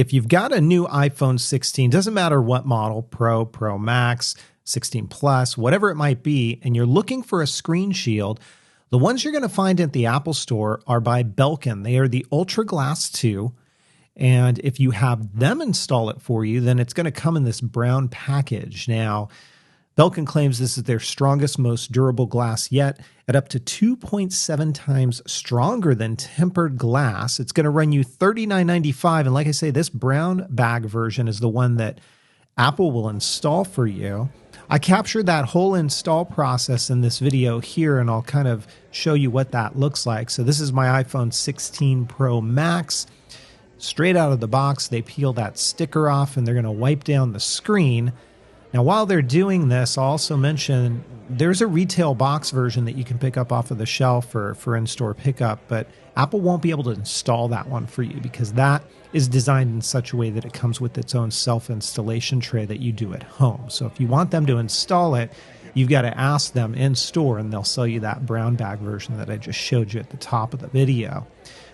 If you've got a new iPhone 16, doesn't matter what model, Pro, Pro Max, 16 Plus, whatever it might be, and you're looking for a screen shield, the ones you're going to find at the Apple Store are by Belkin. They are the Ultra Glass 2. And if you have them install it for you, then it's going to come in this brown package. Now, Belkin claims this is their strongest, most durable glass yet, at up to 2.7 times stronger than tempered glass. It's going to run you $39.95. And like I say, this brown bag version is the one that Apple will install for you. I captured that whole install process in this video here, and I'll kind of show you what that looks like. So this is my iPhone 16 Pro Max. Straight out of the box, they peel that sticker off, and they're going to wipe down the screen. Now, while they're doing this, I'll also mention there's a retail box version that you can pick up off of the shelf for in-store pickup, but Apple won't be able to install that one for you because that is designed in such a way that it comes with its own self-installation tray that you do at home. So if you want them to install it, you've got to ask them in store, and they'll sell you that brown bag version that I just showed you at the top of the video.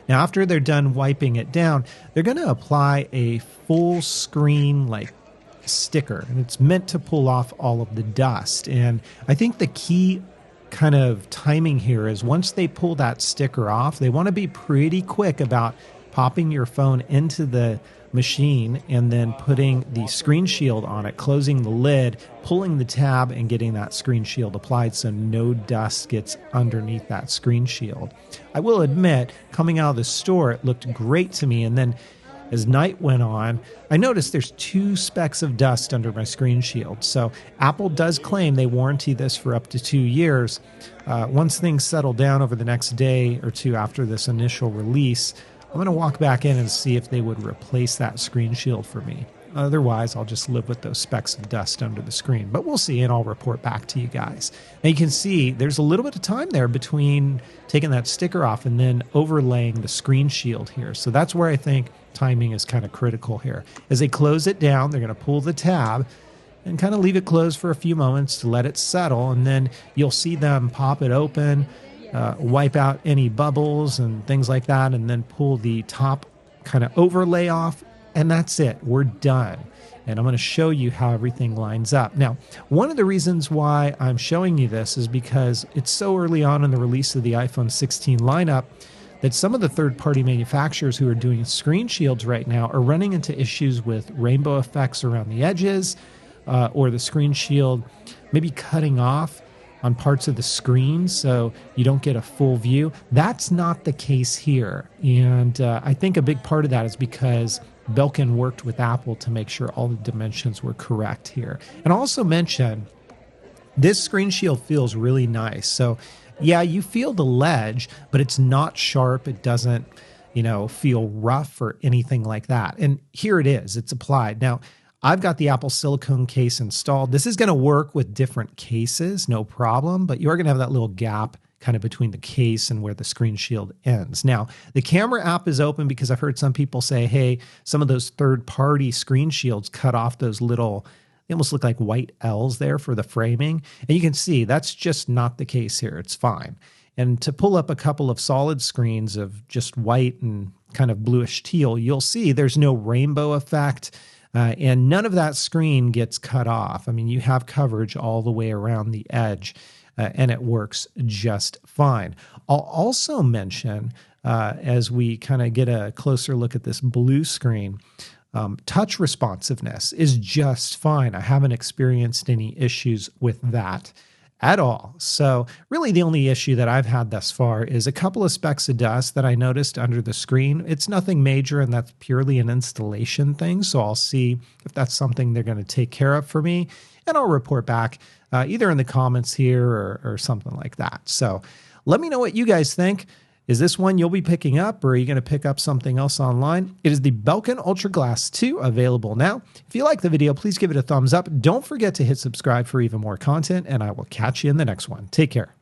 Now, after they're done wiping it down, they're going to apply a full screen sticker, and it's meant to pull off all of the dust. And I think the key kind of timing here is once they pull that sticker off, they want to be pretty quick about popping your phone into the machine and then putting the screen shield on it, closing the lid, pulling the tab, and getting that screen shield applied so no dust gets underneath that screen shield. I will admit, coming out of the store, it looked great to me, and then as night went on, I noticed there's 2 specks of dust under my screen shield. So Apple does claim they warranty this for up to 2 years. Once things settle down over the next day or two after this initial release, I'm going to walk back in and see if they would replace that screen shield for me. Otherwise, I'll just live with those specks of dust under the screen. But we'll see, and I'll report back to you guys. Now, you can see there's a little bit of time there between taking that sticker off and then overlaying the screen shield here. So that's where I think timing is kind of critical here. As they close it down, they're going to pull the tab and kind of leave it closed for a few moments to let it settle. And then you'll see them pop it open, wipe out any bubbles and things like that, and then pull the top kind of overlay off. And that's it. We're done. And I'm going to show you how everything lines up. Now, one of the reasons why I'm showing you this is because it's so early on in the release of the iPhone 16 lineup that some of the third-party manufacturers who are doing screen shields right now are running into issues with rainbow effects around the edges or the screen shield maybe cutting off on parts of the screen so you don't get a full view. That's not the case here. And I think a big part of that is because Belkin worked with Apple to make sure all the dimensions were correct here. And I'll also mention this screen shield feels really nice. So yeah, you feel the ledge, but it's not sharp. It doesn't, feel rough or anything like that. And here it is. It's applied. Now, I've got the Apple silicone case installed. This is going to work with different cases, no problem, but you're going to have that little gap kind of between the case and where the screen shield ends. Now, the camera app is open because I've heard some people say, hey, some of those third-party screen shields cut off those little, they almost look like white L's there for the framing. And you can see that's just not the case here. It's fine. And to pull up a couple of solid screens of just white and kind of bluish teal, you'll see there's no rainbow effect. And none of that screen gets cut off. I mean, you have coverage all the way around the edge, and it works just fine. I'll also mention, as we kind of get a closer look at this blue screen, touch responsiveness is just fine. I haven't experienced any issues with that at all. So really the only issue that I've had thus far is a couple of specks of dust that I noticed under the screen. It's nothing major, and that's purely an installation thing. So I'll see if that's something they're going to take care of for me, and I'll report back either in the comments here or something like that. So let me know what you guys think. Is this one you'll be picking up, or are you going to pick up something else online? It is the Belkin Ultra Glass 2, available now. If you like the video, please give it a thumbs up. Don't forget to hit subscribe for even more content, and I will catch you in the next one. Take care.